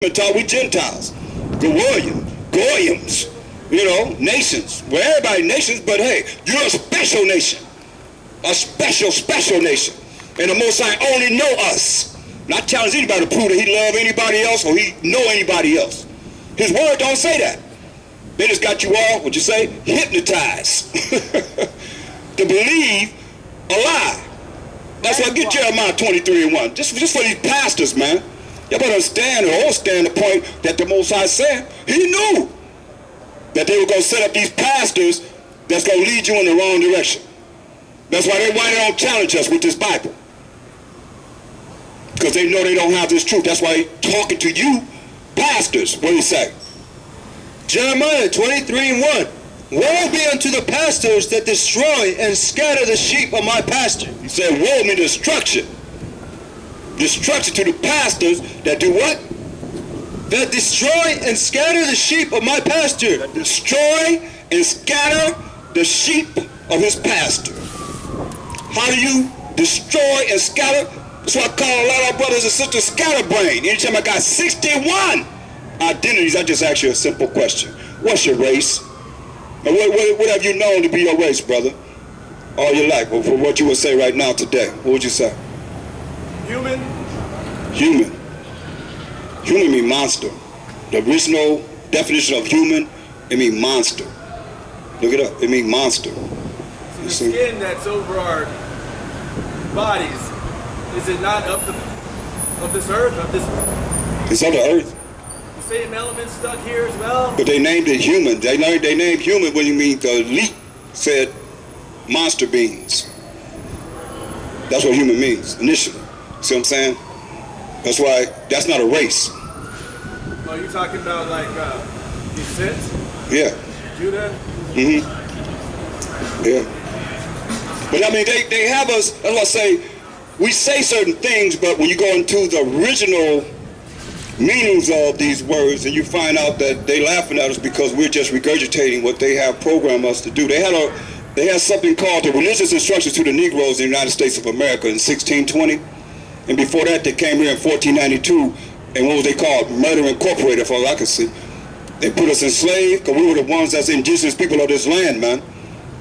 Talk with Gentiles, Goyams, nations. Well, everybody nations, but hey, you're a special nation. A special nation. And the Most High only know us. Not challenge anybody to prove that he love anybody else or he know anybody else. His word don't say that. They just got you all, what you say, hypnotized to believe a lie. That's why get Jeremiah 23:1. Just for these pastors, man. You better understand the point that the Most High said. He knew that they were going to set up these pastors that's going to lead you in the wrong direction. That's why they don't challenge us with this Bible. Because they know they don't have this truth. That's why they're talking to you, pastors. What do you say? Jeremiah 23:1. Woe be unto the pastors that destroy and scatter the sheep of my pasture. He said, woe means destruction. Destruction to the pastors that do what? That destroy and scatter the sheep of my pasture. That destroy and scatter the sheep of his pasture. How do you destroy and scatter? That's why I call a lot of our brothers and sisters scatterbrain. Anytime I got 61 identities, I just ask you a simple question. What's your race? Now, what have you known to be your race, brother? All your life. Well, for what you would say right now today, what would you say? Human. Human. Human means monster. The original definition of human, it means monster. Look it up. It means monster. So the skin that's over our bodies, is it not of this earth? It's of the earth. The same elements stuck here as well? But they named it human. They named human when you mean the elite said monster beings. That's what human means initially. See what I'm saying? That's why that's not a race. Oh, you're talking about like descent? Yeah. Judah? Mm-hmm. Yeah. But I mean, they have us, that's why I say, we say certain things, but when you go into the original meanings of these words and you find out that they laughing at us because we're just regurgitating what they have programmed us to do. They had something called the Religious Instructions to the Negroes in the United States of America in 1620. And before that, they came here in 1492, and what was they called? Murder Incorporated, for all I can see. They put us enslaved, because we were the ones that's indigenous people of this land, man.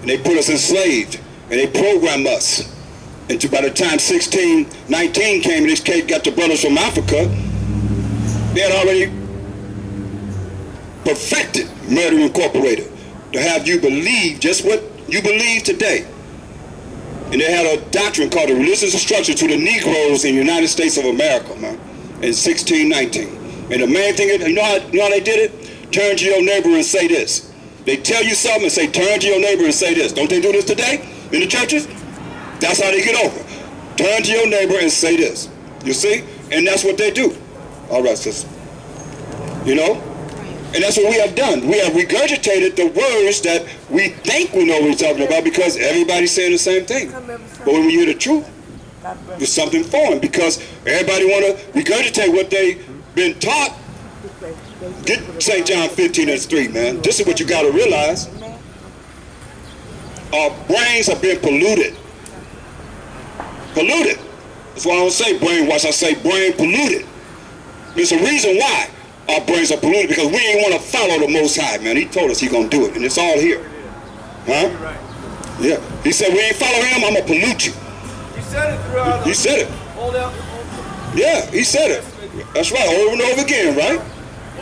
And they put us enslaved, and they programmed us. And by the time 1619 came, and this case got the brothers from Africa, they had already perfected Murder Incorporated to have you believe just what you believe today. And they had a doctrine called the Religious Instruction to the Negroes in the United States of America, man, in 1619. And the main thing is, you know how they did it? Turn to your neighbor and say this. They tell you something and say, turn to your neighbor and say this. Don't they do this today in the churches? That's how they get over. Turn to your neighbor and say this. You see? And that's what they do. All right, sister. You know? And that's what we have done. We have regurgitated the words that we think we know what we're talking about because everybody's saying the same thing. But when we hear the truth, it's something foreign because everybody want to regurgitate what they've been taught. Get St. John 15:3, man. This is what you got to realize. Our brains have been polluted. Polluted. That's why I don't say brainwash, I say brain polluted. There's a reason why our brains are polluted because we ain't want to follow the Most High, man. He told us he gonna do it, and it's all here. Huh? Yeah. He said, we ain't follow him, I'm gonna pollute you. He said it throughout. He said it. Yeah, he said it. That's right, over and over again, right?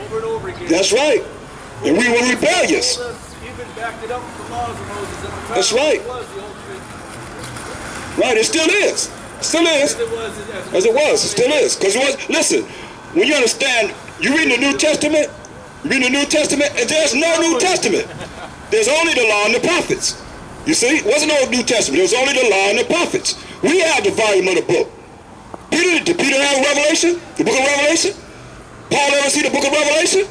Over and over again. That's right. And we were rebellious. Even backed it up with the laws of Moses at the time. That's right. Right, it still is. Still is. As it was, it still is. Because it was, listen, when you understand, you read the New Testament, and there's no New Testament. There's only the law and the prophets. You see, it wasn't no New Testament, there was only the law and the prophets. We have the volume of the book. Did Peter have Revelation? The book of Revelation? Paul ever see the book of Revelation?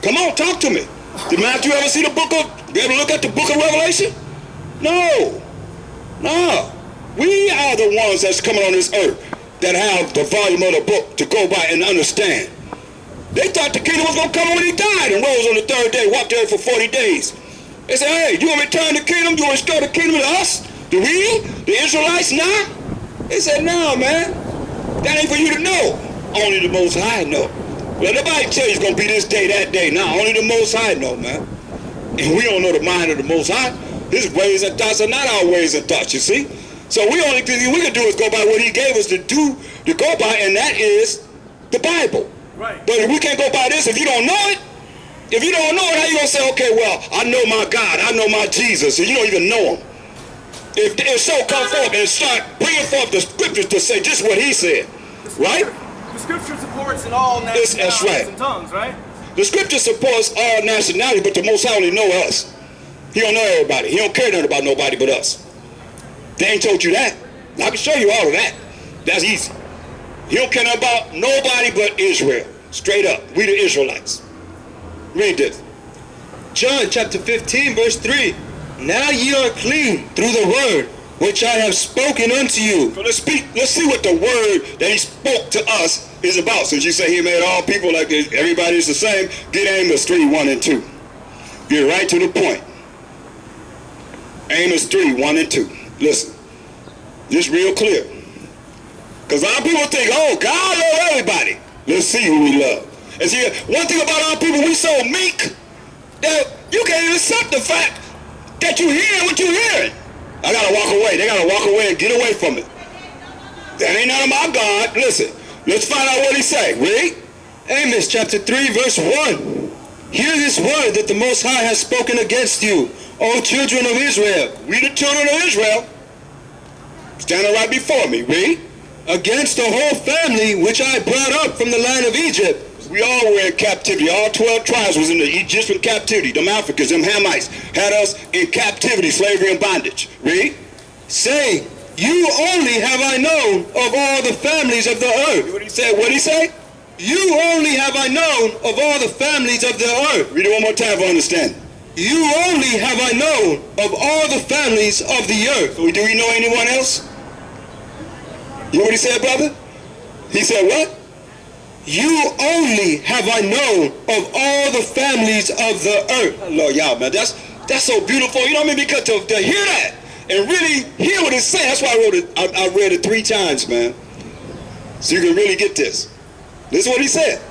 Come on, talk to me. Did Matthew ever see the book of, you ever look at the book of Revelation? No. No. We are the ones that's coming on this earth that have the volume of the book to go by and understand. They thought the kingdom was going to come when he died and rose on the third day, walked there for 40 days. They said, hey, you want to return the kingdom? You want to restore the kingdom to us? The Israelites now? They said, no, man. That ain't for you to know. Only the Most High know. Well, nobody tell you it's going to be this day, that day. Now, only the Most High know, man. And we don't know the mind of the Most High. His ways and thoughts are not our ways and thoughts, you see. So we only thing we can do is go by what he gave us to do, to go by, and that is the Bible. Right. But if we can't go by this, if you don't know it, how you going to say, okay, well, I know my God, I know my Jesus, and you don't even know him. If so, come forth and start bringing forth the scriptures to say just what he said, right? The scripture supports in all nationalities right. and tongues, right? The scripture supports all nationalities, but the Most High only know us. He don't know everybody. He don't care nothing about nobody but us. They ain't told you that. I can show you all of that. That's easy. He don't care nothing about nobody but Israel. Straight up. We the Israelites. Read this. John chapter 15 verse 3. Now ye are clean through the word which I have spoken unto you. So let's see what the word that he spoke to us is about. Since you say he made all people like this, everybody's the same, get Amos 3, 1 and 2. Get right to the point. Amos 3, 1 and 2. Listen, just real clear. Because a lot of people think, oh, God loves everybody. Let's see who we love. And see, one thing about our people, we so meek that you can't even accept the fact that you hear what you're hearing. I got to walk away. They got to walk away and get away from it. That ain't none of my God. Listen, let's find out what he say. Read. Amos chapter 3 verse 1. Hear this word that the Most High has spoken against you, O children of Israel. We the children of Israel. Standing right before me. Read. Against the whole family which I brought up from the land of Egypt. We all were in captivity. All 12 tribes was in the Egyptian captivity. Them Africans, them Hamites, had us in captivity, slavery, and bondage. Read. Saying, you only have I known of all the families of the earth. What he said? What he say? You only have I known of all the families of the earth. Read it one more time for understanding. You only have I known of all the families of the earth. So do we know anyone else? You know what he said, brother? He said what? You only have I known of all the families of the earth. I love y'all, man. That's so beautiful. You know what I mean? Because to hear that and really hear what it's saying, that's why I wrote it. I read it 3 times, man. So you can really get this. This is what he said.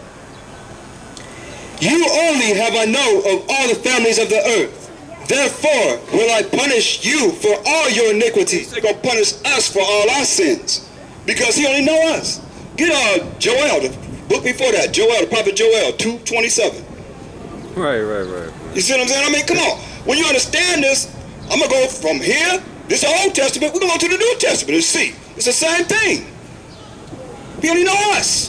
You only have I known of all the families of the earth. Therefore will I punish you for all your iniquities. He's going to punish us for all our sins. Because he only know us. Get Joel, the book before that. Joel, the prophet Joel, 2:27. Right. You see what I'm saying? I mean, come on. When you understand this, I'm going to go from here, this is the Old Testament, we're going to go to the New Testament and see. It's the same thing. He only know us.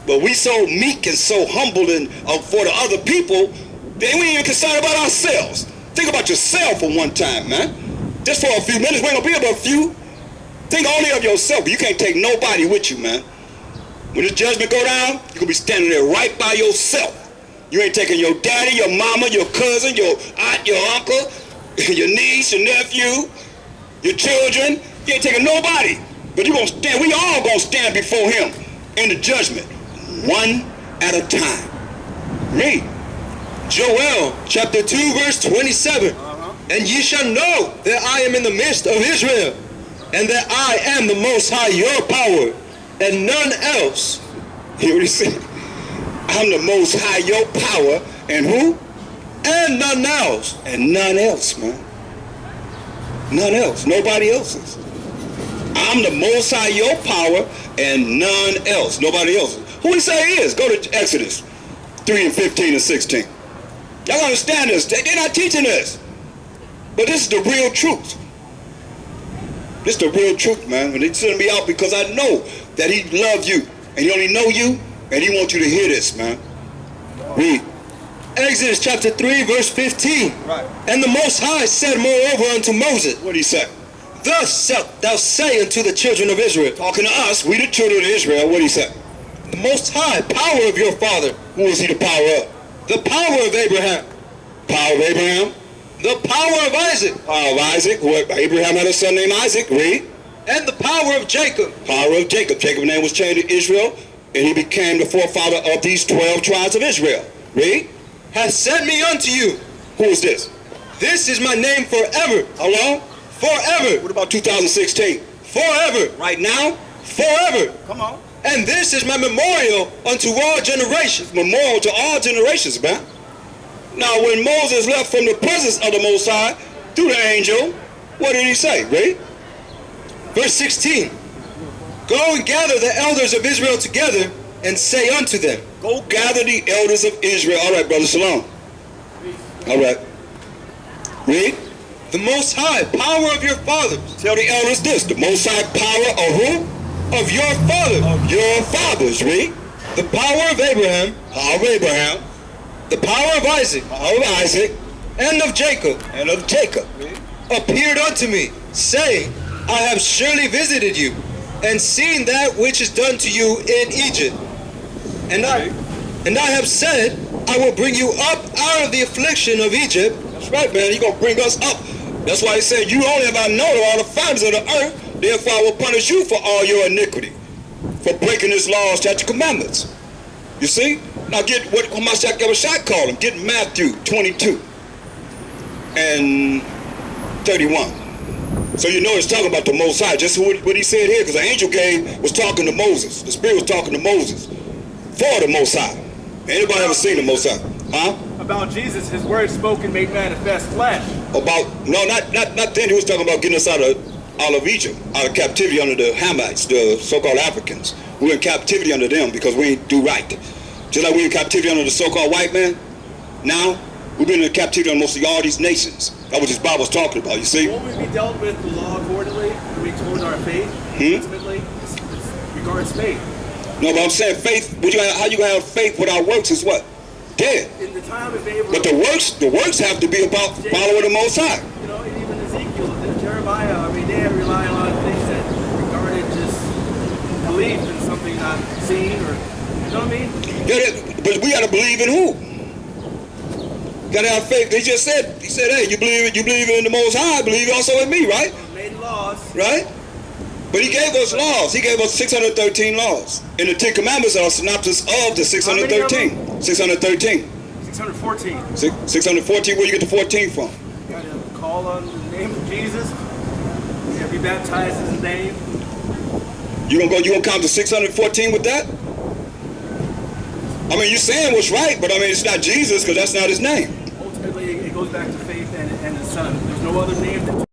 But we so meek and so humble and for the other people, that we ain't even concerned about ourselves. Think about yourself for one time, man. Just for a few minutes, we ain't gonna be about a few. Think only of yourself. You can't take nobody with you, man. When this judgment go down, you're gonna be standing there right by yourself. You ain't taking your daddy, your mama, your cousin, your aunt, your uncle, your niece, your nephew, your children. You ain't taking nobody. But you're gonna stand, we all gonna stand before him in the judgment. One at a time. Read. Joel chapter 2 verse 27. And ye shall know that I am in the midst of Israel, and that I am the Most High your power, and none else. Hear what he said? I'm the Most High your power, and who? And none else. And none else, man. None else. Nobody else's. I'm the Most High your power, and none else. Nobody else. Who he say he is? Go to Exodus 3 and 15 and 16. Y'all understand this. They're not teaching this. But this is the real truth. This is the real truth, man. When they send me out, because I know that he loves you. And he only know you, and he wants you to hear this, man. Read. Exodus chapter 3 verse 15. Right. And the Most High said moreover unto Moses, What did he say? Thus shalt thou say unto the children of Israel. Talking to us, we the children of Israel. What did he say? The Most High power of your father. Who is he the power of? The power of Abraham. Power of Abraham? The power of Isaac. Power of Isaac. Abraham had a son named Isaac. Read. And the power of Jacob. Power of Jacob. Jacob's name was changed to Israel, and he became the forefather of these 12 tribes of Israel. Read. Hath sent me unto you. Who is this? This is my name forever. How long? Forever. What about 2016? Forever. Right now? Forever. Come on. And this is my memorial unto all generations. Memorial to all generations, man. Now, when Moses left from the presence of the Most High through the angel, what did he say? Read. Verse 16. Go and gather the elders of Israel together and say unto them. Go gather the elders of Israel. All right, brother, shalom. All right. Read. The Most High power of your fathers. Tell the elders this. The Most High power of who? Of your fathers. Of your fathers. Read. The power of Abraham. Power of Abraham. The power of Isaac. Power of Isaac. And of Jacob. And of Jacob. Appeared unto me, saying, I have surely visited you, and seen that which is done to you in Egypt. And I have said, I will bring you up out of the affliction of Egypt. That's right, man. He's going to bring us up. That's why he said, you only have I known of all the families of the earth, therefore I will punish you for all your iniquity, for breaking his laws, statutes, commandments. You see? Now get what Hamashiach called him. Get Matthew 22 and 31. So you know it's talking about the Most High. Just what he said here, because the angel was talking to Moses. The Spirit was talking to Moses for the Most High. Anybody ever seen the Most High? Huh? About Jesus, his word spoken made manifest flesh. Not then. He was talking about getting us out of Egypt, out of captivity under the Hamites, the so-called Africans. We were in captivity under them because we ain't do right. Just like we in captivity under the so-called white man. Now, we've been in captivity under mostly all these nations. That's what this Bible's talking about, you see? Won't we be dealt with the law accordingly? We towards our faith, ultimately? It's regards faith. No, but I'm saying faith, how you gonna have faith without works is what? Dead. In the time of Abraham. But the works have to be about following the Most High. You know, and even Ezekiel and Jeremiah, I mean, they had to rely on things that regarded just belief in something not seen, or, you know what I mean? Yeah, but we gotta believe in who? Gotta have faith. He said, hey, you believe in the Most High, believe also in me, right? Made laws. Right? But he gave us laws. He gave us 613 laws. And the 10 Commandments are a synopsis of the 613. 613. 614. 614, where you get the 14 from? You gotta call on the name of Jesus. You gotta be baptized in his name. You gonna count to 614 with that? I mean, you're saying what's right, but I mean, it's not Jesus because that's not his name. Ultimately, it goes back to faith and the Son. There's no other name that